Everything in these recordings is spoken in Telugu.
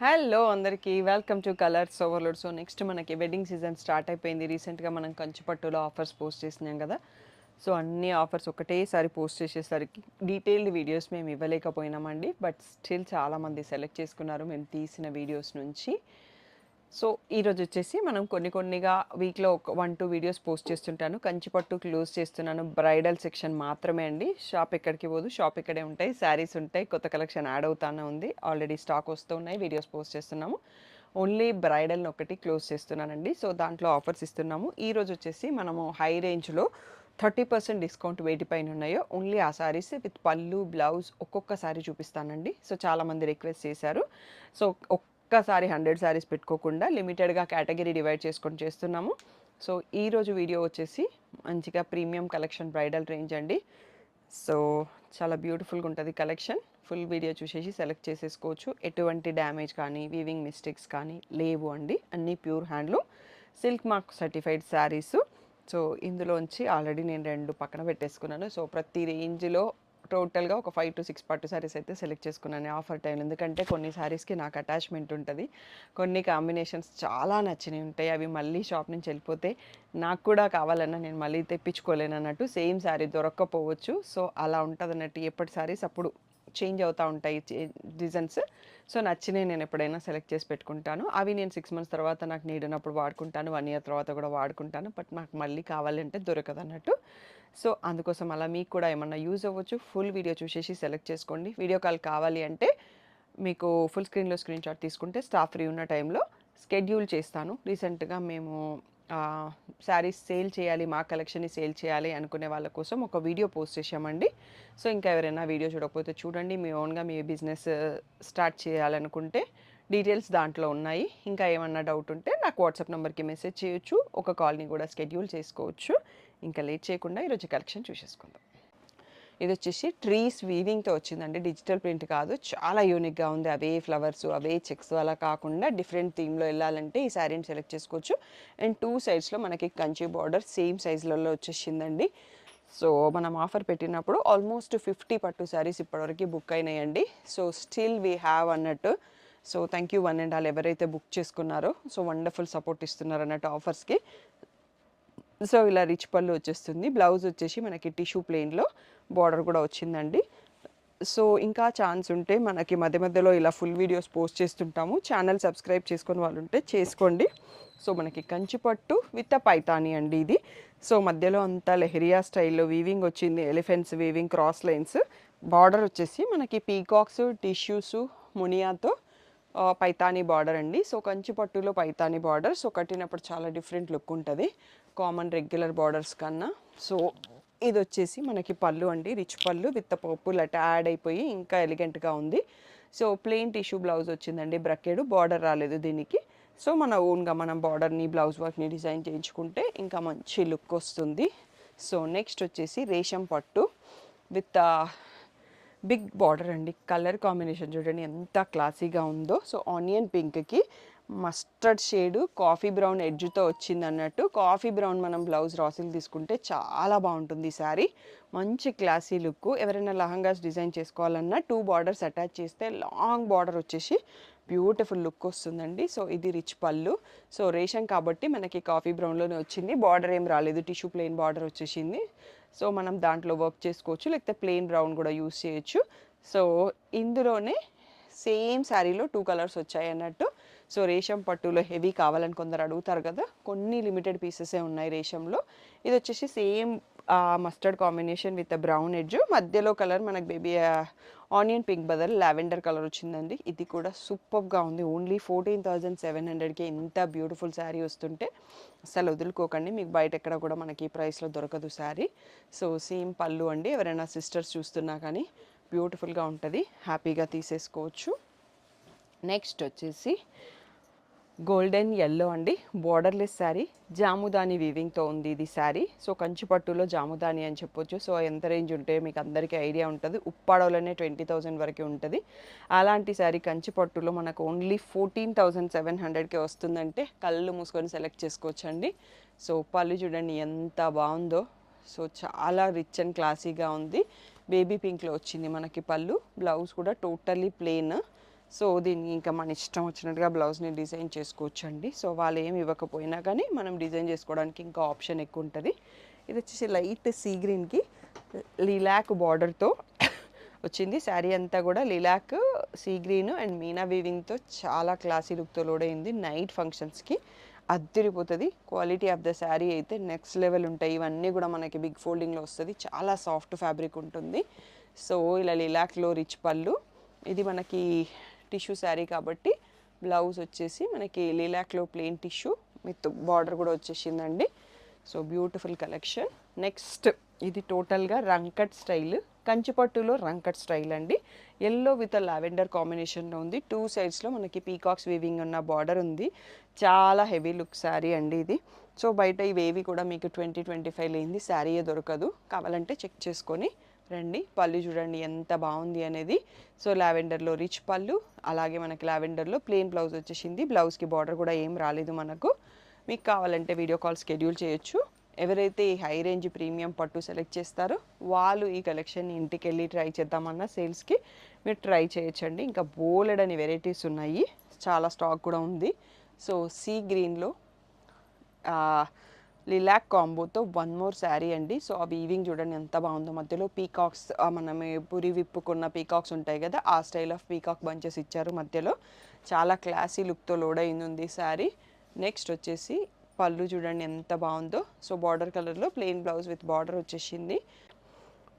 హలో అందరికీ welcome to colours overload. So next మనకి వెడ్డింగ్ సీజన్ స్టార్ట్ అయిపోయింది. రీసెంట్గా మనం కంచిపట్టులో ఆఫర్స్ పోస్ట్ చేసినాం కదా. సో అన్ని ఆఫర్స్ ఒకటేసారి పోస్ట్ చేసేసరికి డీటెయిల్డ్ వీడియోస్ మేము ఇవ్వలేకపోయినామండి. బట్ స్టిల్ చాలామంది సెలెక్ట్ చేసుకున్నారు మేము తీసిన వీడియోస్ నుంచి. సో ఈరోజు వచ్చేసి మనం కొన్నిగా వీక్లో ఒక 1-2 వీడియోస్ పోస్ట్ చేస్తుంటాను. కంచిపట్టు క్లోజ్ చేస్తున్నాను, బ్రైడల్ సెక్షన్ మాత్రమే అండి. షాప్ ఎక్కడికి పోదు, షాప్ ఇక్కడే ఉంటాయి, శారీస్ ఉంటాయి, కొత్త కలెక్షన్ యాడ్ అవుతానే ఉంది. ఆల్రెడీ స్టాక్ వస్తూ ఉన్నాయి, వీడియోస్ పోస్ట్ చేస్తున్నాము. ఓన్లీ బ్రైడల్ని ఒకటి క్లోజ్ చేస్తున్నానండి. సో దాంట్లో ఆఫర్స్ ఇస్తున్నాము. ఈరోజు వచ్చేసి మనము హై రేంజ్లో 30% డిస్కౌంట్ వేటిపైన ఉన్నాయో ఓన్లీ ఆ శారీస్ విత్ పళ్ళు బ్లౌజ్ ఒక్కొక్క శారీ చూపిస్తానండి. సో చాలామంది రిక్వెస్ట్ చేశారు. సో ఒక్కసారి 100 శారీస్ పెట్టుకోకుండా లిమిటెడ్గా కేటగిరీ డివైడ్ చేసుకొని చేస్తున్నాము. సో ఈరోజు వీడియో వచ్చేసి మంచిగా ప్రీమియం కలెక్షన్ బ్రైడల్ రేంజ్ అండి. సో చాలా బ్యూటిఫుల్గా ఉంటుంది కలెక్షన్. ఫుల్ వీడియో చూసేసి సెలెక్ట్ చేసేసుకోవచ్చు. ఎటువంటి డ్యామేజ్ కానీ వీవింగ్ మిస్టేక్స్ కానీ లేవు అండి. అన్నీ pure handloom silk mark certified saris. So ఇందులోంచి ఆల్రెడీ నేను 2 పక్కన పెట్టేసుకున్నాను. సో ప్రతి రేంజ్లో టోటల్గా ఒక 5 to 6 పట్టు శారీస్ అయితే సెలెక్ట్ చేసుకున్నాను ఆఫర్ టైంలో. ఎందుకంటే కొన్ని శారీస్కి నాకు అటాచ్మెంట్ ఉంటుంది, కొన్ని కాంబినేషన్స్ చాలా నచ్చినవి ఉంటాయి. అవి మళ్ళీ షాప్ నుంచి వెళ్ళిపోతే నాకు కూడా కావాలన్నా నేను మళ్ళీ తెప్పించుకోలేను అన్నట్టు. సేమ్ శారీ దొరక్కపోవచ్చు. సో అలా ఉంటుంది అన్నట్టు. ఎప్పటి శారీస్ అప్పుడు చేంజ్ అవుతూ ఉంటాయి డిజైన్స్. సో నచ్చినవి నేను ఎప్పుడైనా సెలెక్ట్ చేసి పెట్టుకుంటాను. అవి నేను 6 months తర్వాత నాకు నీడ్ ఉన్నప్పుడు వాడుకుంటాను, 1 year తర్వాత కూడా వాడుకుంటాను. బట్ నాకు మళ్ళీ కావాలంటే దొరకదు అన్నట్టు. సో అందుకోసం అలా మీకు కూడా ఏమన్నా యూజ్ అవ్వచ్చు. ఫుల్ వీడియో చూసేసి సెలెక్ట్ చేసుకోండి. వీడియో కాల్ కావాలి అంటే మీకు ఫుల్ స్క్రీన్లో స్క్రీన్ షాట్ తీసుకుంటే స్టాఫ్ ఫ్రీ ఉన్న టైంలో స్కెడ్యూల్ చేస్తాను. రీసెంట్గా మేము శారీస్ సేల్ చేయాలి, మా కలెక్షన్ని సేల్ చేయాలి అనుకునే వాళ్ళ కోసం ఒక వీడియో పోస్ట్ చేసామండి. సో ఇంకా ఎవరైనా వీడియో చూడకపోతే చూడండి. మీ ఓన్గా మీ బిజినెస్ స్టార్ట్ చేయాలనుకుంటే డీటెయిల్స్ దాంట్లో ఉన్నాయి. ఇంకా ఏమన్నా డౌట్ ఉంటే నాకు వాట్సాప్ నెంబర్కి మెసేజ్ చేయొచ్చు, ఒక కాల్ని కూడా షెడ్యూల్ చేసుకోవచ్చు. ఇంకా లేట్ చేయకుండా ఈరోజు కలెక్షన్ చూసేసుకుందాం. ఇది వచ్చేసి ట్రీస్ వీవింగ్తో వచ్చిందండి, డిజిటల్ ప్రింట్ కాదు. చాలా యూనిక్గా ఉంది. అవే ఫ్లవర్స్ అవే చెక్స్ అలా కాకుండా డిఫరెంట్ థీమ్లో వెళ్ళాలంటే ఈ శారీని సెలెక్ట్ చేసుకోవచ్చు. అండ్ 2 సైడ్స్లో మనకి కంచి బార్డర్ సేమ్ సైజులలో వచ్చేసిందండి. సో మనం ఆఫర్ పెట్టినప్పుడు ఆల్మోస్ట్ 50 పట్టు శారీస్ ఇప్పటివరకు బుక్ అయినాయండి. సో స్టిల్ వీ హ్యావ్ అన్నట్టు. So thank you 1 and all ఎవరైతే బుక్ చేసుకున్నారో. సో వండర్ఫుల్ సపోర్ట్ ఇస్తున్నారు అన్నట్టు ఆఫర్స్కి. సో ఇలా రిచ్ పళ్ళు వచ్చేస్తుంది. బ్లౌజ్ వచ్చేసి మనకి టిష్యూ ప్లెయిన్లో బార్డర్ కూడా వచ్చిందండి. సో ఇంకా ఛాన్స్ ఉంటే మనకి మధ్య మధ్యలో ఇలా ఫుల్ వీడియోస్ పోస్ట్ చేస్తుంటాము. ఛానల్ సబ్స్క్రైబ్ చేసుకొని వాళ్ళు ఉంటే చేసుకోండి. సో మనకి కంచిపట్టు విత్ పైతాని అండి ఇది. సో మధ్యలో అంతా లెహరియా స్టైల్లో వీవింగ్ వచ్చింది, elephants weaving, cross lines. Border వచ్చేసి మనకి పీకాక్స్ టిష్యూస్ మునియాతో పైతానీ బార్డర్ అండి. సో కంచిపట్టులో పైతానీ బార్డర్. సో కట్టినప్పుడు చాలా డిఫరెంట్ లుక్ ఉంటుంది కామన్ రెగ్యులర్ బార్డర్స్ కన్నా. సో ఇది వచ్చేసి మనకి పళ్ళు అండి, రిచ్ పళ్ళు విత్ పర్పుల్ అట్ యాడ్ అయిపోయి ఇంకా ఎలిగెంట్గా ఉంది. సో ప్లెయిన్ టిష్యూ బ్లౌజ్ వచ్చిందండి, బ్రకెడు బార్డర్ రాలేదు దీనికి. సో మన ఓన్గా మనం బార్డర్ని బ్లౌజ్ వర్క్ని డిజైన్ చేయించుకుంటే ఇంకా మంచి లుక్ వస్తుంది. సో నెక్స్ట్ వచ్చేసి రేషం పట్టు విత్ బిగ్ బార్డర్ అండి. కలర్ కాంబినేషన్ చూడండి ఎంత క్లాసీగా ఉందో. సో ఆనియన్ పింక్కి మస్టర్డ్ షేడు కాఫీ బ్రౌన్ ఎడ్జ్తో వచ్చింది అన్నట్టు. కాఫీ బ్రౌన్ మనం బ్లౌజ్ రాసిల్ తీసుకుంటే చాలా బాగుంటుంది ఈ శారీ. మంచి క్లాసీ లుక్. ఎవరైనా లహంగాస్ డిజైన్ చేసుకోవాలన్నా 2 బార్డర్స్ అటాచ్ చేస్తే లాంగ్ బార్డర్ వచ్చేసి బ్యూటిఫుల్ లుక్ వస్తుందండి. సో ఇది రిచ్ పళ్ళు. సో రేషన్ కాబట్టి మనకి కాఫీ బ్రౌన్లోనే వచ్చింది. బార్డర్ ఏం రాలేదు, టిష్యూ ప్లెయిన్ బార్డర్ వచ్చేసింది. సో మనం దాంట్లో వర్క్ చేసుకోవచ్చు, లేకపోతే ప్లెయిన్ బ్రౌన్ కూడా యూస్ చేయొచ్చు. సో ఇందులోనే సేమ్ శారీలో 2 కలర్స్ వచ్చాయి అన్నట్టు. సో రేషం పట్టులో హెవీ కావాలని కొందరు అడుగుతారు కదా, కొన్ని లిమిటెడ్ పీసెసే ఉన్నాయి రేషంలో. ఇది వచ్చేసి same mustard combination with brown edge. మధ్యలో కలర్ మనకు బేబీ ఆనియన్ పింక్ బదులు లావెండర్ కలర్ వచ్చిందండి. ఇది కూడా సూపర్గా ఉంది. ఓన్లీ 14,700కి ఇంత బ్యూటిఫుల్ శారీ వస్తుంటే అసలు వదులుకోకండి. మీకు బయట ఎక్కడ కూడా మనకి ఈ ప్రైస్లో దొరకదు శారీ. సో సేమ్ పళ్ళు అండి. ఎవరైనా సిస్టర్స్ చూస్తున్నా కానీ బ్యూటిఫుల్గా ఉంటుంది, హ్యాపీగా తీసేసుకోవచ్చు. నెక్స్ట్ వచ్చేసి గోల్డెన్ ఎల్లో అండి, బార్డర్లెస్ శారీ, జాముదాని వీవింగ్తో ఉంది ఇది శారీ. సో కంచిపట్టులో జాముదాని అని చెప్పొచ్చు. సో ఎంత రేంజ్ ఉంటే మీకు అందరికీ ఐడియా ఉంటుంది. ఉప్పాడలోనే 20,000 వరకు ఉంటుంది. అలాంటి శారీ కంచిపట్టులో మనకు ఓన్లీ 14,700కే వస్తుందంటే కళ్ళు మూసుకొని సెలెక్ట్ చేసుకోవచ్చండి. సో పళ్ళు చూడండి ఎంత బాగుందో. సో చాలా రిచ్ అండ్ క్లాసీగా ఉంది. బేబీ పింక్లో వచ్చింది మనకి పళ్ళు. బ్లౌజ్ కూడా టోటల్లీ ప్లెయిన్. సో దీన్ని ఇంకా మన ఇష్టం వచ్చినట్టుగా బ్లౌజ్ని డిజైన్ చేసుకోవచ్చండి. సో వాళ్ళు ఏమి ఇవ్వకపోయినా కానీ మనం డిజైన్ చేసుకోవడానికి ఇంకా ఆప్షన్ ఎక్కువ ఉంటుంది. ఇది వచ్చేసి లైట్ సీ గ్రీన్కి లిలాక్ బార్డర్తో వచ్చింది. శారీ అంతా కూడా లిలాక్, సీ గ్రీన్ అండ్ మీనా వీవింగ్తో చాలా క్లాసీ లుక్తో లోడ్ అయింది. నైట్ ఫంక్షన్స్కి అద్దరిపోతుంది. క్వాలిటీ ఆఫ్ ద శారీ అయితే నెక్స్ట్ లెవెల్ ఉంటాయి. ఇవన్నీ కూడా మనకి బిగ్ ఫోల్డింగ్లో వస్తుంది. చాలా సాఫ్ట్ ఫ్యాబ్రిక్ ఉంటుంది. సో ఇలా లిలాక్లో రిచ్ పళ్ళు. ఇది మనకి టిష్యూ శారీ కాబట్టి బ్లౌజ్ వచ్చేసి మనకి లిలాక్లో ప్లెయిన్ టిష్యూ విత్ బార్డర్ కూడా వచ్చేసిందండి. So beautiful collection. నెక్స్ట్ ఇది టోటల్గా రంకట్ స్టైల్, కంచిపట్టులో రంకట్ స్టైల్ అండి. ఎల్లో విత్ లావెండర్ కాంబినేషన్లో ఉంది. 2 సైడ్స్లో మనకి పీకాక్స్ వీవింగ్ ఉన్న బార్డర్ ఉంది. చాలా హెవీ లుక్ శారీ అండి ఇది. సో బయట ఇవేవి కూడా మీకు 20-25 లేనిది శారీయే దొరకదు. కావాలంటే చెక్ చేసుకొని రండి. పళ్ళు చూడండి ఎంత బాగుంది అనేది. సో లావెండర్లో రిచ్ పళ్ళు, అలాగే మనకి లావెండర్లో ప్లెయిన్ బ్లౌజ్ వచ్చేసింది. బ్లౌజ్కి బార్డర్ కూడా ఏం రాలేదు మనకు. మీకు కావాలంటే వీడియో కాల్ షెడ్యూల్ చేయొచ్చు. ఎవరైతే ఈ హై రేంజ్ ప్రీమియం పట్టు సెలెక్ట్ చేస్తారో వాళ్ళు ఈ కలెక్షన్ని ఇంటికి వెళ్ళి ట్రై చేద్దామన్న సేల్స్కి మీరు ట్రై చేయొచ్చండి. ఇంకా బోలెడని వెరైటీస్ ఉన్నాయి, చాలా స్టాక్ కూడా ఉంది. సో సీ గ్రీన్లో లిలాక్ కాంబోతో 1 మోర్ శారీ అండి. సో ఆ వీవింగ్ చూడండి ఎంత బాగుందో. మధ్యలో పీకాక్స్, మనం పురి విప్పుకున్న పీకాక్స్ ఉంటాయి కదా, ఆ స్టైల్ ఆఫ్ పీకాక్ బంచెస్ ఇచ్చారు మధ్యలో. చాలా క్లాసీ లుక్తో లోడ్ అయింది శారీ. నెక్స్ట్ వచ్చేసి పళ్ళు చూడండి ఎంత బాగుందో. సో బార్డర్ కలర్లో ప్లెయిన్ బ్లౌజ్ విత్ బార్డర్ వచ్చేసింది.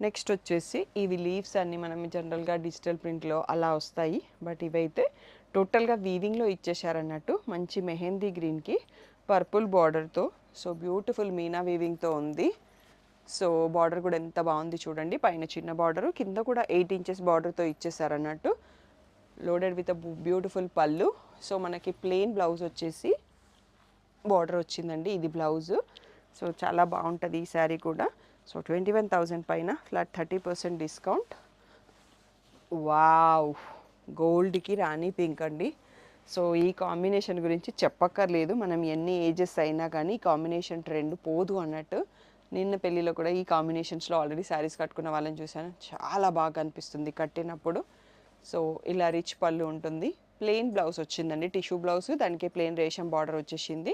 నెక్స్ట్ వచ్చేసి ఇవి లీవ్స్ అన్నీ మనం జనరల్గా డిజిటల్ ప్రింట్లో అలా వస్తాయి, బట్ ఇవైతే టోటల్గా వీవింగ్లో ఇచ్చేసారన్నట్టు. మంచి మెహందీ గ్రీన్కి పర్పుల్ బార్డర్తో, సో బ్యూటిఫుల్ మీనా వీవింగ్తో ఉంది. సో బార్డర్ కూడా ఎంత బాగుంది చూడండి. పైన చిన్న బార్డరు, కింద కూడా 8 ఇంచెస్ బార్డర్తో ఇచ్చేసారన్నట్టు. లోడెడ్ విత్ బ్యూటిఫుల్ పళ్ళు. సో మనకి ప్లెయిన్ బ్లౌజ్ వచ్చేసి బార్డర్ వచ్చిందండి. ఇది బ్లౌజ్. సో చాలా బాగుంటుంది ఈ శారీ కూడా. సో 21,000 పైన ఫ్లాట్ 30% డిస్కౌంట్. వావ్, గోల్డ్కి రాణి పింక్ అండి. సో ఈ కాంబినేషన్ గురించి చెప్పక్కర్లేదు. మనం ఎన్ని ఏజెస్ అయినా కానీ ఈ కాంబినేషన్ ట్రెండ్ పోదు అన్నట్టు. నిన్న పెళ్ళిలో కూడా ఈ కాంబినేషన్స్లో ఆల్రెడీ శారీస్ కట్టుకున్న వాళ్ళని చూశాను. చాలా బాగా అనిపిస్తుంది కట్టినప్పుడు. సో ఇలా రిచ్ పళ్ళు ఉంటుంది. ప్లెయిన్ బ్లౌజ్ వచ్చిందండి, టిష్యూ బ్లౌజ్, దానికి ప్లెయిన్ రేషం బార్డర్ వచ్చేసింది.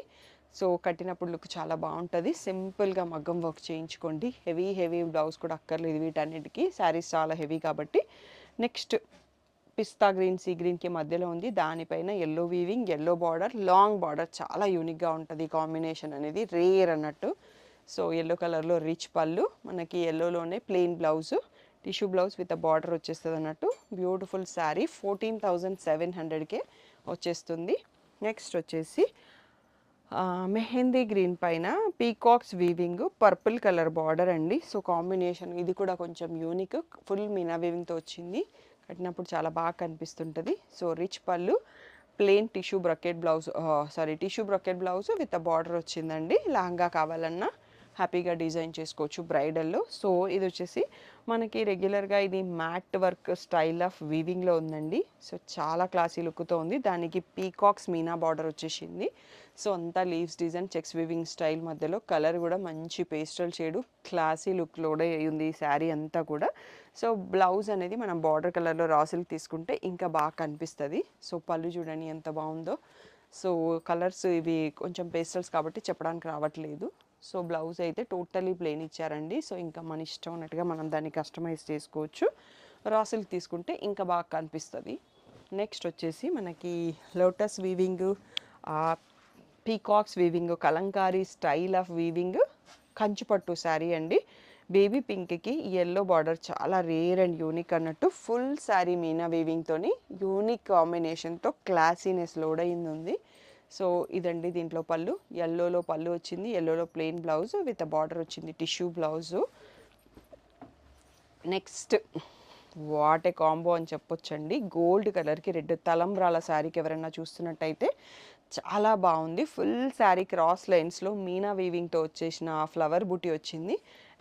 సో కట్టినప్పుడు లుక్ చాలా బాగుంటుంది. సింపుల్గా మగ్గం వర్క్ చేయించుకోండి. హెవీ బ్లౌజ్ కూడా అక్కర్లేదు వీటన్నిటికీ, శారీస్ చాలా హెవీ కాబట్టి. నెక్స్ట్ పిస్తా గ్రీన్, సీ గ్రీన్కి మధ్యలో ఉంది. దానిపైన yellow weaving, yellow border, long border. చాలా యూనిక్గా ఉంటుంది కాంబినేషన్ అనేది, రేర్ అన్నట్టు. సో ఎల్లో కలర్లో రిచ్ పళ్ళు, మనకి ఎల్లోలోనే plain blouse, tissue blouse with border వచ్చేస్తుంది అన్నట్టు. బ్యూటిఫుల్ శారీ. 14,700కే వచ్చేస్తుంది. నెక్స్ట్ వచ్చేసి మెహందీ గ్రీన్ పైన peacocks weaving, purple colour border అండి. సో కాంబినేషన్ ఇది కూడా కొంచెం యూనిక్. ఫుల్ మీనా వీవింగ్తో వచ్చింది. కట్టినప్పుడు చాలా బాగా కనిపిస్తుంటుంది. సో రిచ్ పళ్ళు, plain tissue brocade blouse, tissue brocade blouse with border వచ్చిందండి. లహంగా కావాలన్నా హ్యాపీగా డిజైన్ చేసుకోవచ్చు బ్రైడల్లో. సో ఇది వచ్చేసి మనకి రెగ్యులర్గా ఇది మ్యాట్ వర్క్ స్టైల్ ఆఫ్ వీవింగ్లో ఉందండి. సో చాలా క్లాసీ లుక్తో ఉంది. దానికి పీకాక్స్ మీనా బార్డర్ వచ్చేసింది. సో అంతా leaves design, checks weaving style, మధ్యలో కలర్ కూడా మంచి పేస్టల్ షేడు, క్లాసీ లుక్లోనే ఉంది ఈ శారీ అంతా కూడా. సో బ్లౌజ్ అనేది మనం బార్డర్ కలర్లో రా సిల్క్ తీసుకుంటే ఇంకా బాగా కనిపిస్తుంది. సో పళ్ళు చూడండి ఎంత బాగుందో. సో కలర్స్ ఇవి కొంచెం పేస్టల్స్ కాబట్టి చెప్పడానికి రావట్లేదు. సో బ్లౌజ్ అయితే టోటలీ ప్లెయిన్ ఇచ్చారండి. సో ఇంకా మన ఇష్టం ఉన్నట్టుగా మనం దాన్ని కస్టమైజ్ చేసుకోవచ్చు. రా సిల్క్ తీసుకుంటే ఇంకా బాగా కనిపిస్తుంది. నెక్స్ట్ వచ్చేసి మనకి lotus weaving, peacocks weaving, kalamkari style of weaving, కంచిపట్టు శారీ అండి. బేబీ పింక్కి ఎల్లో బార్డర్ చాలా రేర్ అండ్ యూనిక్ అన్నట్టు. ఫుల్ శారీ మీనా వీవింగ్తోని యూనిక్ కాంబినేషన్తో క్లాసీనెస్ లోడ్ అయింది ఉంది. సో ఇదండి దీంట్లో పళ్ళు. ఎల్లోలో పళ్ళు వచ్చింది, ఎల్లోలో ప్లెయిన్ బ్లౌజ్ విత్ బార్డర్ వచ్చింది, tissue blouse. Next what a combo అని చెప్పొచ్చండి. గోల్డ్ కలర్కి రెడ్ తలంబ్రాల శారీకి ఎవరైనా చూస్తున్నట్టయితే చాలా బాగుంది. ఫుల్ శారీ క్రాస్ లైన్స్లో మీనా వీవింగ్తో వచ్చేసిన ఫ్లవర్ బూటీ వచ్చింది.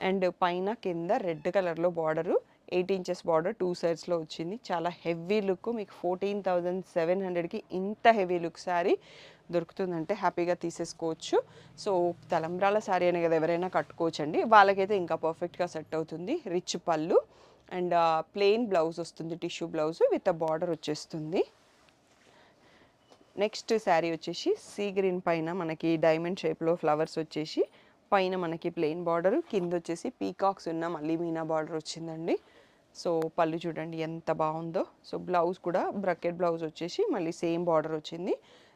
అండ్ పైన కింద రెడ్ కలర్లో బార్డరు, 8 ఇంచెస్ బార్డర్ 2 సైడ్స్లో వచ్చింది. చాలా హెవీ లుక్. మీకు 14,700కి ఇంత హెవీ లుక్ శారీ దొరుకుతుందంటే హ్యాపీగా తీసేసుకోవచ్చు. సో తలంబ్రాల శారీ అనే కదా ఎవరైనా కట్టుకోవచ్చండి. వాళ్ళకైతే ఇంకా పర్ఫెక్ట్గా సెట్ అవుతుంది. రిచ్ పళ్ళు అండ్ ప్లెయిన్ బ్లౌజ్ వస్తుంది, టిష్యూ బ్లౌజ్ విత్ బార్డర్ వచ్చేస్తుంది. నెక్స్ట్ శారీ వచ్చేసి సీ గ్రీన్ పైన మనకి డైమండ్ షేప్లో ఫ్లవర్స్ వచ్చేసి పైన మనకి ప్లెయిన్ బార్డర్, కింద వచ్చేసి పీకాక్స్ ఉన్న మళ్ళీ మీనా బార్డర్ వచ్చిందండి. సో పళ్ళు చూడండి ఎంత బాగుందో. సో బ్లౌజ్ కూడా బ్రకెట్ బ్లౌజ్ వచ్చేసి మళ్ళీ సేమ్ బార్డర్ వచ్చింది.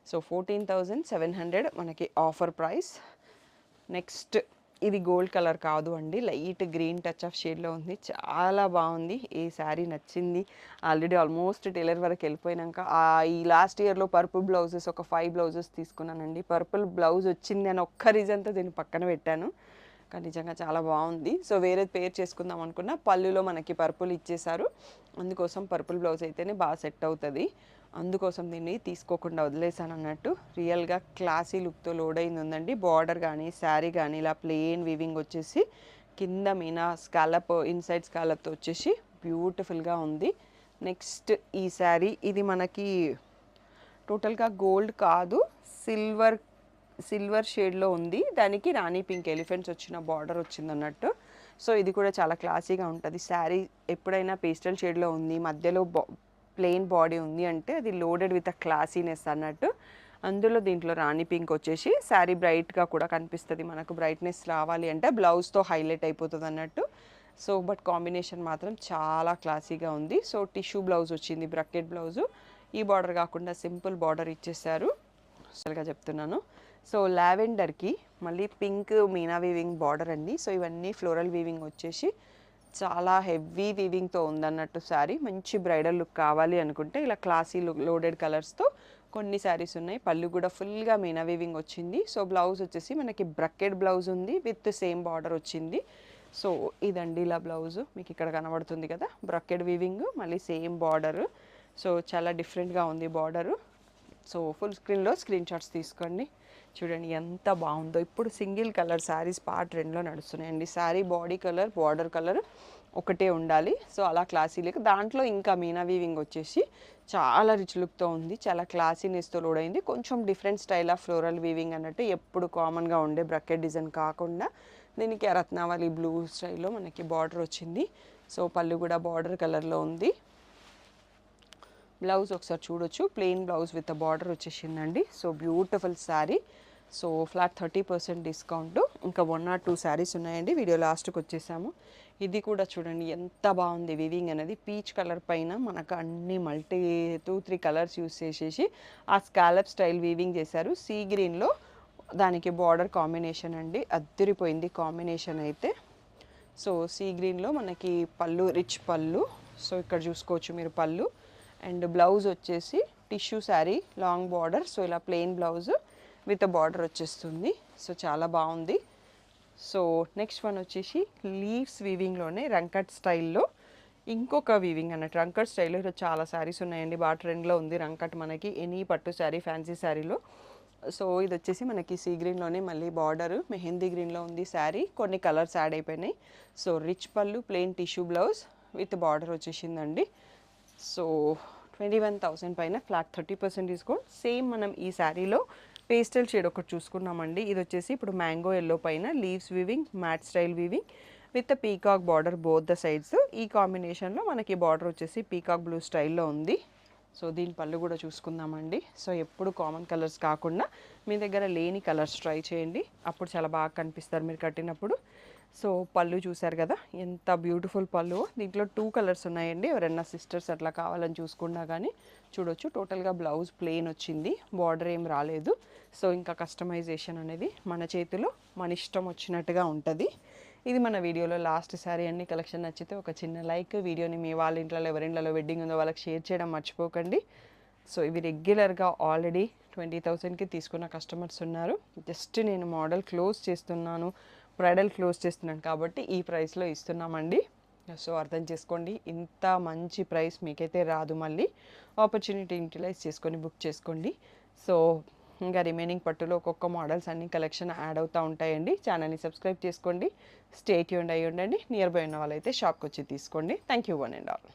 సో 14,700 మనకి ఆఫర్ ప్రైస్. నెక్స్ట్ ఇది గోల్డ్ కలర్ కాదు అండి, లైట్ గ్రీన్ టచ్ ఆఫ్ షేడ్లో ఉంది. చాలా బాగుంది. ఈ శారీ నచ్చింది. ఆల్రెడీ ఆల్మోస్ట్ టైలర్ వరకు వెళ్ళిపోయినాక ఈ లాస్ట్ ఇయర్లో పర్పుల్ బ్లౌజెస్ ఒక 5 బ్లౌజెస్ తీసుకున్నానండి. పర్పుల్ బ్లౌజ్ వచ్చింది అని ఒక్క రీజన్తో దీన్ని పక్కన పెట్టాను, కానీ నిజంగా చాలా బాగుంది. సో వేరే పేర్ చేసుకుందాం అనుకున్నా, పళ్ళులో మనకి పర్పుల్ ఇచ్చేసారు, అందుకోసం పర్పుల్ బ్లౌజ్ అయితేనే బాగా సెట్ అవుతుంది, అందుకోసం దీన్ని తీసుకోకుండా వదిలేసాను అన్నట్టు. రియల్గా క్లాసీ లుక్తో లోడ్ అయింది ఉందండి. బార్డర్ కానీ శారీ కానీ ఇలా ప్లెయిన్ వీవింగ్ వచ్చేసి కింద మీనా స్కాలప్ ఇన్సైడ్ స్కాలప్తో వచ్చేసి బ్యూటిఫుల్గా ఉంది. నెక్స్ట్ ఈ శారీ ఇది మనకి టోటల్గా గోల్డ్ కాదు, సిల్వర్ షేడ్లో ఉంది. దానికి రాణి పింక్ ఎలిఫెంట్స్ వచ్చిన బార్డర్ వచ్చింది అన్నట్టు. సో ఇది కూడా చాలా క్లాసీగా ఉంటుంది. శారీ ఎప్పుడైనా పేస్టల్ షేడ్లో ఉంది, మధ్యలో ప్లెయిన్ బాడీ ఉంది అంటే అది లోడెడ్ విత్ అ క్లాసీనెస్ అన్నట్టు. అందులో దీంట్లో రాణి పింక్ వచ్చేసి శారీ బ్రైట్గా కూడా కనిపిస్తుంది. మనకు బ్రైట్నెస్ రావాలి అంటే బ్లౌజ్తో హైలైట్ అయిపోతుంది అన్నట్టు. సో బట్ కాంబినేషన్ మాత్రం చాలా క్లాసీగా ఉంది. సో టిష్యూ బ్లౌజ్ వచ్చింది, బ్రకెట్ బ్లౌజు. ఈ బార్డర్ కాకుండా సింపుల్ బార్డర్ ఇచ్చేసారు, అసలుగా చెప్తున్నాను. సో లావెండర్కి మళ్ళీ పింక్ మీనా వీవింగ్ బార్డర్ అండి. సో ఇవన్నీ ఫ్లోరల్ వీవింగ్ వచ్చేసి చాలా హెవీ వీవింగ్తో ఉందన్నట్టు శారీ. మంచి బ్రైడల్ లుక్ కావాలి అనుకుంటే ఇలా క్లాసీ లుక్ లోడెడ్ కలర్స్తో కొన్ని శారీస్ ఉన్నాయి. పళ్ళు కూడా ఫుల్గా మీనా వీవింగ్ వచ్చింది. సో బ్లౌజ్ వచ్చేసి మనకి బ్రకెట్ బ్లౌజ్ ఉంది విత్ సేమ్ బార్డర్ వచ్చింది. సో ఇదండి ఇలా బ్లౌజు మీకు ఇక్కడ కనబడుతుంది కదా, బ్రకెట్ వీవింగ్ మళ్ళీ సేమ్ బార్డరు. సో చాలా డిఫరెంట్గా ఉంది బార్డరు. సో ఫుల్ స్క్రీన్లో స్క్రీన్ షాట్స్ తీసుకోండి. చూడండి ఎంత బాగుందో. ఇప్పుడు సింగిల్ కలర్ శారీస్ పార్ట్ 2లో నడుస్తున్నాయండి. Sari body colour border colour ఒకటే ఉండాలి. సో అలా క్లాసీ లేక దాంట్లో ఇంకా మీనా వీవింగ్ వచ్చేసి చాలా రిచ్ లుక్తో ఉంది, చాలా క్లాసీనెస్తో లోడ్ అయింది. కొంచెం different style of floral weaving అన్నట్టు, ఎప్పుడు కామన్గా ఉండే బ్రకెట్ డిజైన్ కాకుండా దీనికి రత్నావళి బ్లూ స్టైల్లో మనకి బార్డర్ వచ్చింది. సో పళ్ళు కూడా బార్డర్ కలర్లో ఉంది. బ్లౌజ్ ఒకసారి చూడొచ్చు, ప్లెయిన్ బ్లౌజ్ విత్ బార్డర్ వచ్చేసిందండి. So beautiful sari. So flat 30% discount. ఇంకా 1 or 2 శారీస్ ఉన్నాయండి, వీడియో లాస్ట్కి వచ్చేసాము. ఇది కూడా చూడండి ఎంత బాగుంది వీవింగ్ అనేది. పీచ్ కలర్ పైన మనకు అన్ని 2-3 కలర్స్ యూస్ చేసేసి ఆ స్కాలప్ స్టైల్ వీవింగ్ చేశారు. సీ గ్రీన్లో దానికి బార్డర్ కాంబినేషన్ అండి, అద్దరిపోయింది కాంబినేషన్ అయితే. సో సీ గ్రీన్లో మనకి పళ్ళు రిచ్ పళ్ళు. సో ఇక్కడ చూసుకోవచ్చు మీరు పళ్ళు. అండ్ బ్లౌజ్ వచ్చేసి tissue sari long border. So ఇలా ప్లెయిన్ బ్లౌజ్ విత్ బార్డర్ వచ్చేస్తుంది. సో చాలా బాగుంది. సో నెక్స్ట్ వన్ వచ్చేసి లీవ్స్ వీవింగ్లోనే రంకట్ స్టైల్లో ఇంకొక వీవింగ్ అన్నట్టు. రంకట్ స్టైల్లో ఈరోజు చాలా శారీస్ ఉన్నాయండి, బాగా ట్రెండ్లో ఉంది రంకట్ మనకి ఎనీ పట్టు శారీ ఫ్యాన్సీ శారీలో. సో ఇది వచ్చేసి మనకి సీ గ్రీన్లోనే మళ్ళీ బార్డర్ మెహందీ గ్రీన్లో ఉంది శారీ, కొన్ని కలర్స్ యాడ్ అయిపోయినాయి. సో రిచ్ పళ్ళు plain tissue blouse with border వచ్చేసిందండి. సో 21,000 పైన ఫ్లాట్ 30% డిస్కౌంట్. సేమ్ మనం ఈ శారీలో పేస్టల్ షేడ్ ఒకటి చూసుకున్నామండి. ఇది వచ్చేసి ఇప్పుడు మ్యాంగో ఎల్లో పైన leaves weaving mat style weaving with peacock border both the sides. ఈ కాంబినేషన్లో మనకి బార్డర్ వచ్చేసి పీకాక్ బ్లూ స్టైల్లో ఉంది. సో దీని పళ్ళు కూడా చూసుకుందామండి. సో ఎప్పుడు కామన్ కలర్స్ కాకుండా మీ దగ్గర లేని కలర్స్ ట్రై చేయండి, అప్పుడు చాలా బాగా కనిపిస్తారు మీరు కట్టినప్పుడు. సో పళ్ళు చూసారు కదా ఎంత బ్యూటిఫుల్ పళ్ళు. దీంట్లో 2 కలర్స్ ఉన్నాయండి, ఎవరైనా సిస్టర్స్ అట్లా కావాలని చూసుకున్నా కానీ చూడొచ్చు. టోటల్గా బ్లౌజ్ ప్లెయిన్ వచ్చింది, బార్డర్ ఏం రాలేదు. సో ఇంకా కస్టమైజేషన్ అనేది మన చేతిలో, మన ఇష్టం వచ్చినట్టుగా ఉంటుంది. ఇది మన వీడియోలో లాస్ట్ శారీ అండి. కలెక్షన్ నచ్చితే ఒక చిన్న లైక్, వీడియోని మీ వాళ్ళ ఇంట్లో ఎవరింట్లో వెడ్డింగ్ ఉందో వాళ్ళకి షేర్ చేయడం మర్చిపోకండి. సో ఇవి రెగ్యులర్గా ఆల్రెడీ 20,000కి తీసుకున్న కస్టమర్స్ ఉన్నారు. జస్ట్ నేను మోడల్ క్లోజ్ చేస్తున్నాను, బ్రైడల్ క్లోజ్ చేస్తున్నాను కాబట్టి ఈ ప్రైస్లో ఇస్తున్నామండి. సో అర్థం చేసుకోండి, ఇంత మంచి ప్రైస్ మీకైతే రాదు. మళ్ళీ ఆపర్చునిటీ యూటిలైజ్ చేసుకొని బుక్ చేసుకోండి. సో ఇంకా రిమైనింగ్ పట్టులో ఒక్కొక్క మోడల్స్ అన్ని కలెక్షన్ యాడ్ అవుతూ ఉంటాయండి. ఛానల్ని సబ్స్క్రైబ్ చేసుకోండి, స్టే ట్యూన్డ్ అయ్యి ఉండండి. నియర్ బై ఉన్న వాళ్ళైతే షాప్కి వచ్చి తీసుకోండి. Thank you one and all.